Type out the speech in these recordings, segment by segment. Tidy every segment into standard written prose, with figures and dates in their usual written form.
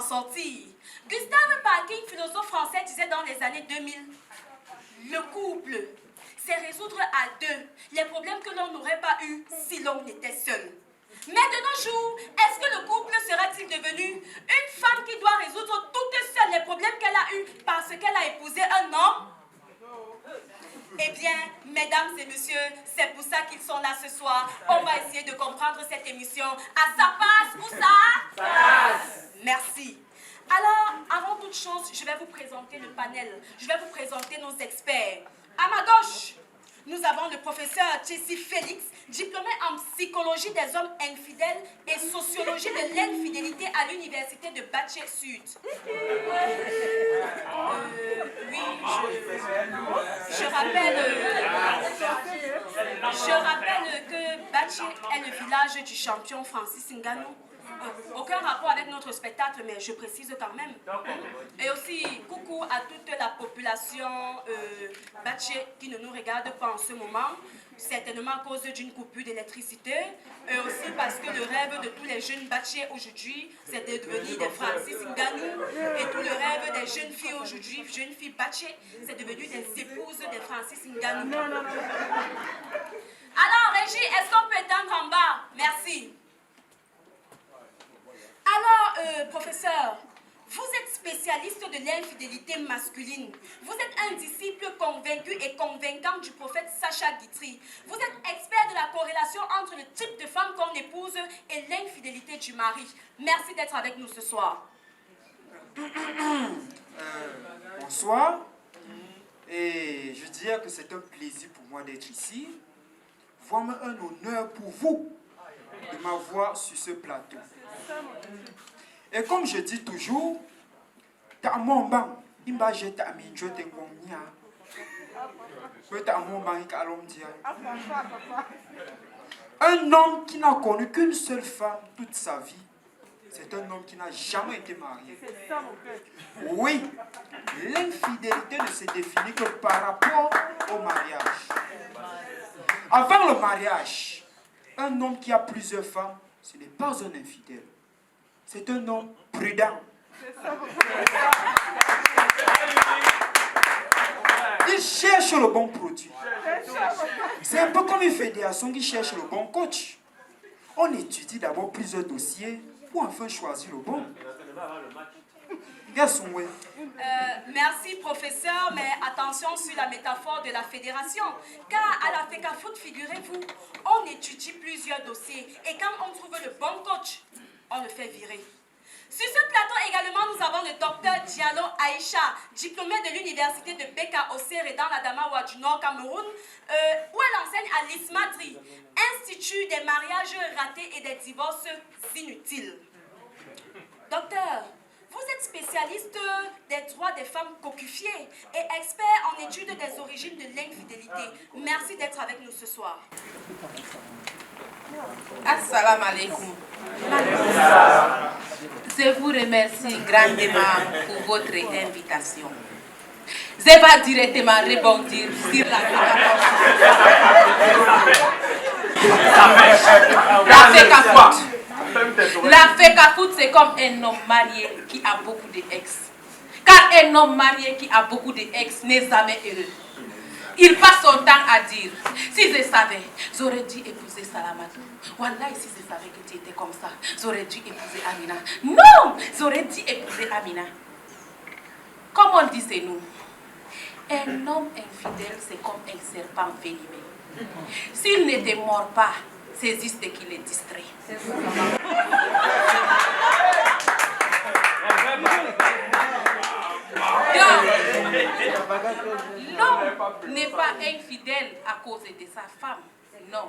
sortir. Gustave Parking, philosophe français, disait dans les années 2000, le couple, c'est résoudre à deux les problèmes que l'on n'aurait pas eu si l'on était seul. Mais de nos jours, est-ce que le couple sera-t-il devenu une femme qui doit résoudre toute seule les problèmes qu'elle a eus parce qu'elle a épousé un homme? Eh bien, mesdames et messieurs, c'est pour ça qu'ils sont là ce soir. On va essayer de comprendre cette émission. À sa passe ou ça passe. Merci. Alors, avant toute chose, je vais vous présenter le panel. Je vais vous présenter nos experts. À ma gauche, nous avons le professeur Jessie Félix, diplômé en psychologie des hommes infidèles et sociologie de l'infidélité à l'université de Baché Sud. Oui, je rappelle que Baché est le village du champion Francis Ngannou. Aucun rapport avec notre spectacle, mais je précise quand même. Et aussi, coucou à toute la population Baché qui ne nous regarde pas en ce moment, certainement à cause d'une coupure d'électricité, et aussi parce que le rêve de tous les jeunes Baché aujourd'hui, c'est de devenir des Francis Ngannou, et tout le rêve des jeunes filles aujourd'hui, jeunes filles Baché, c'est devenu des épouses des Francis Ngannou. Alors, Régie, est-ce qu'on peut éteindre en bas? Merci. Alors, professeur, vous êtes spécialiste de l'infidélité masculine. Vous êtes un disciple convaincu et convaincant du prophète Sacha Guitry. Vous êtes expert de la corrélation entre le type de femme qu'on épouse et l'infidélité du mari. Merci d'être avec nous ce soir. Bonsoir. Et je dirais que c'est un plaisir pour moi d'être ici. Vraiment un honneur pour vous de m'avoir sur ce plateau. Et comme je dis toujours, un homme qui n'a connu qu'une seule femme toute sa vie, c'est un homme qui n'a jamais été marié. Oui, l'infidélité ne se définit que par rapport au mariage. Avant le mariage, un homme qui a plusieurs femmes, ce n'est pas un infidèle. C'est un homme prudent. Il cherche le bon produit. C'est un peu comme une fédération qui cherche le bon coach. On étudie d'abord plusieurs dossiers pour enfin choisir le bon. Merci professeur, mais attention sur la métaphore de la fédération. Car à la FECAFOOT, figurez-vous, on étudie plusieurs dossiers et quand on trouve le bon coach, on le fait virer. Sur ce plateau également, nous avons le docteur Diallo Aïcha, diplômé de l'université de Beka Osere dans l'Adamawa du Nord Cameroun, où elle enseigne à l'ISMADRI, Institut des mariages ratés et des divorces inutiles. Docteur, vous êtes spécialiste des droits des femmes cocufiées et expert en études des origines de l'infidélité. Merci d'être avec nous ce soir. Assalamu alaikum. Je vous remercie grandement pour votre invitation. Je vais directement rebondir sur la FECAFOOT. La FECAFOOT, c'est comme un homme marié qui a beaucoup d'ex. Car un homme marié qui a beaucoup d'ex n'est jamais heureux. Il passe son temps à dire, si je savais, j'aurais dû épouser Salamatou. Wallah, si je savais que tu étais comme ça, j'aurais dû épouser Amina. Non, j'aurais dû épouser Amina. Comme on dit c'est nous, un homme infidèle, c'est comme un serpent venimeux. S'il ne te mord pas, c'est juste qu'il est distrait. L'homme n'est pas infidèle à cause de sa femme. Non.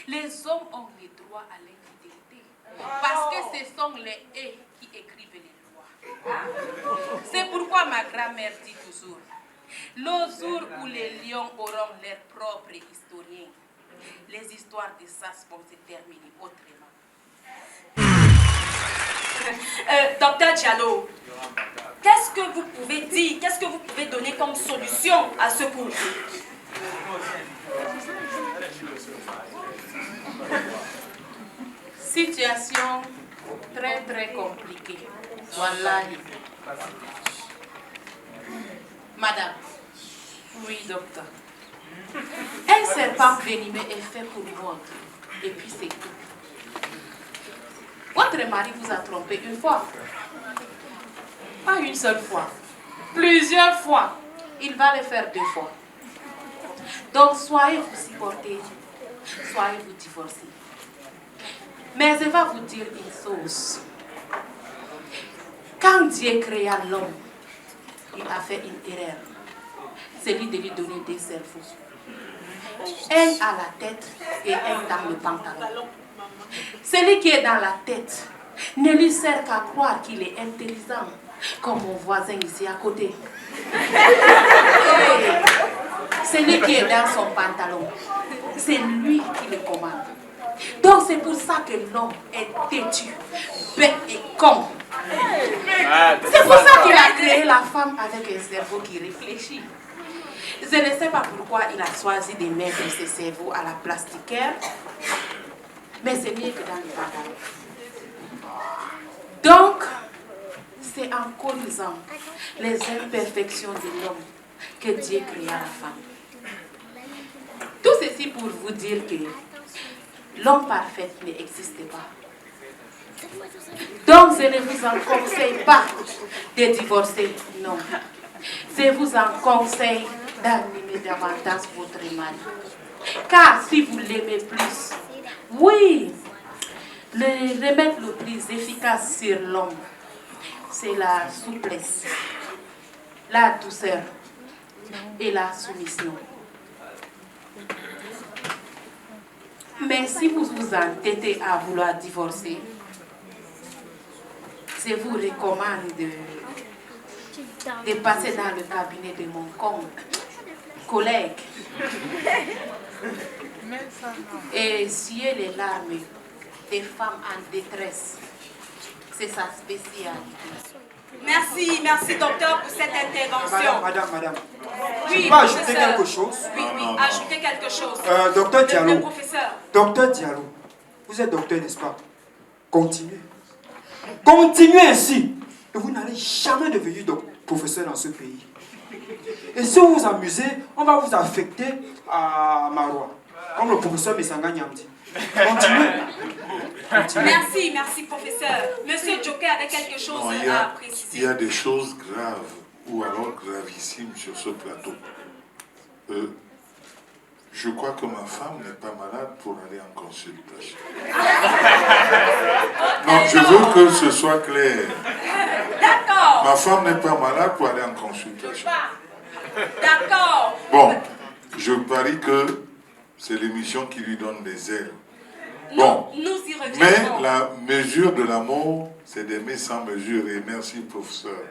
Les hommes ont le droit à l'infidélité. Parce que ce sont les haies qui écrivent les lois. C'est pourquoi ma grand-mère dit toujours, le jour où les lions auront leur propre historien, les histoires de sas vont se terminer autrement. Docteur Diallo, qu'est-ce que vous pouvez dire, qu'est-ce que vous pouvez donner comme solution à ce couple? Situation très compliquée. Wallahi. Madame. Oui, docteur. Un serpent venimeux est fait pour mordre. Et puis c'est tout. Votre mari vous a trompé une fois. Pas une seule fois. Plusieurs fois. Il va le faire 2 fois. Donc, soyez vous supportez, soyez vous divorcez. Mais je vais vous dire une chose. Quand Dieu créa l'homme, il a fait une erreur. C'est lui de lui donner 2 cerveaux. Un à la tête et un dans le pantalon. Celui qui est dans la tête ne lui sert qu'à croire qu'il est intelligent, comme mon voisin ici à côté. Celui qui est dans son pantalon, c'est lui qui le commande. Donc c'est pour ça que l'homme est têtu, bête et con. C'est pour ça qu'il a créé la femme avec un cerveau qui réfléchit. Je ne sais pas pourquoi il a choisi de mettre ce cerveau à la plastiquaire, mais c'est mieux que dans le pantalon. Donc, c'est en corrigeant les imperfections de l'homme que Dieu créa la femme. Tout ceci pour vous dire que l'homme parfait n'existe pas. Donc, je ne vous en conseille pas de divorcer, non. Je vous en conseille d'animer davantage votre mari. Car si vous l'aimez plus, oui, le remède le plus efficace sur l'homme, c'est la souplesse, la douceur et la soumission. Mais si vous vous entêtez à vouloir divorcer, je vous recommande de passer dans le cabinet de mon collègue et essuyer les larmes des femmes en détresse. C'est sa spécialité. Merci, merci docteur pour cette intervention. Madame. Oui, Je peux ajouter professeur. quelque chose? Oui, ajouter quelque chose. Docteur Diallo. Le professeur. Docteur Diallo, vous êtes docteur, n'est-ce pas? Continuez. Continuez ainsi. Et vous n'allez jamais devenir professeur dans ce pays. Et si vous vous amusez, on va vous affecter à Marois. Comme le professeur Messanga Nyamdi. Continuez. Merci professeur. Monsieur Joker avait quelque chose à préciser. Il y a des choses graves ou alors gravissimes sur ce plateau. Je crois que ma femme n'est pas malade pour aller en consultation. Non, je veux que ce soit clair. D'accord. Ma femme n'est pas malade pour aller en consultation. D'accord. Bon, je parie que c'est l'émission qui lui donne des ailes. Bon, Nous y reviendrons. mais la mesure de l'amour, c'est d'aimer sans mesure. Et merci, professeur.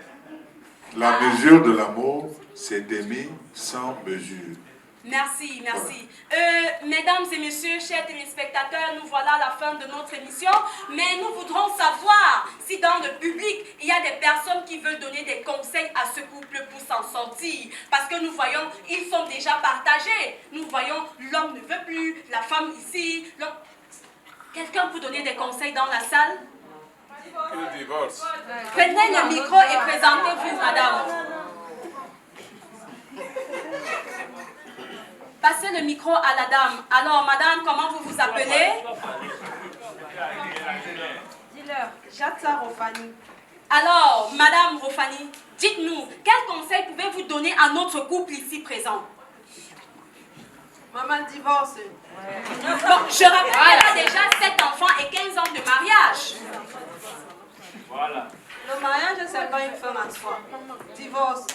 La mesure de l'amour, c'est d'aimer sans mesure. Merci. Mesdames et messieurs, chers téléspectateurs, nous voilà à la fin de notre émission. Mais nous voudrons savoir si dans le public, il y a des personnes qui veulent donner des conseils à ce couple pour s'en sortir. Parce que nous voyons, ils sont déjà partagés. Nous voyons, l'homme ne veut plus, la femme ici. Quelqu'un peut donner des conseils dans la salle? Le divorce. Prenez le micro et présentez-vous, madame. Passez le micro à la dame. Alors, madame, comment vous vous appelez? Dis-leur, Jatsa Rofani. Alors, madame Rofani, dites-nous, quel conseil pouvez-vous donner à notre couple ici présent? Maman divorce. Bon, je rappelle qu'elle a déjà 7 enfants et 15 ans de mariage. Voilà. Le mariage, c'est pas une fin en soi. Divorce.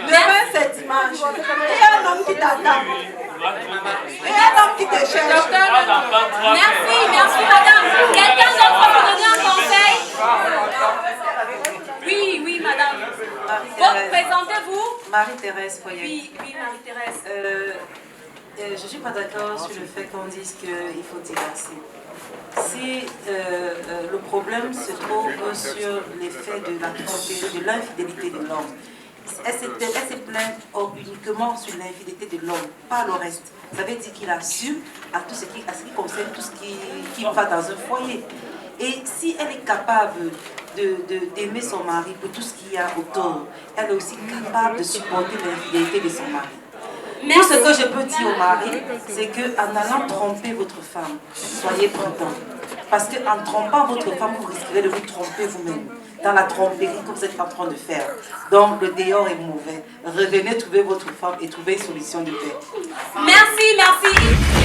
Demain, c'est dimanche. Il y a un homme qui t'attend. Il y a un homme qui te cherche. Merci, madame. Quelqu'un d'autre peut donner un conseil? Oui, madame. Bon, présentez-vous. Marie-Thérèse Foyer. Oui, Marie-Thérèse. Je ne suis pas d'accord sur le fait qu'on dise qu'il faut divorcer. Si le problème se trouve sur l'effet de la tromperie, de l'infidélité de l'homme, elle se plaint uniquement sur l'infidélité de l'homme, pas le reste. Ça veut dire qu'il assume à ce qui concerne tout ce qui va dans un foyer. Et si elle est capable d'aimer son mari pour tout ce qu'il y a autour, elle est aussi capable de supporter l'infidélité de son mari. Tout ce que je peux dire au mari, c'est qu'en allant tromper votre femme, soyez prudent. Parce qu'en trompant votre femme, vous risquerez de vous tromper vous-même. Dans la tromperie que vous êtes en train de faire. Donc le dehors est mauvais. Revenez trouver votre femme et trouvez une solution de paix. Merci, merci.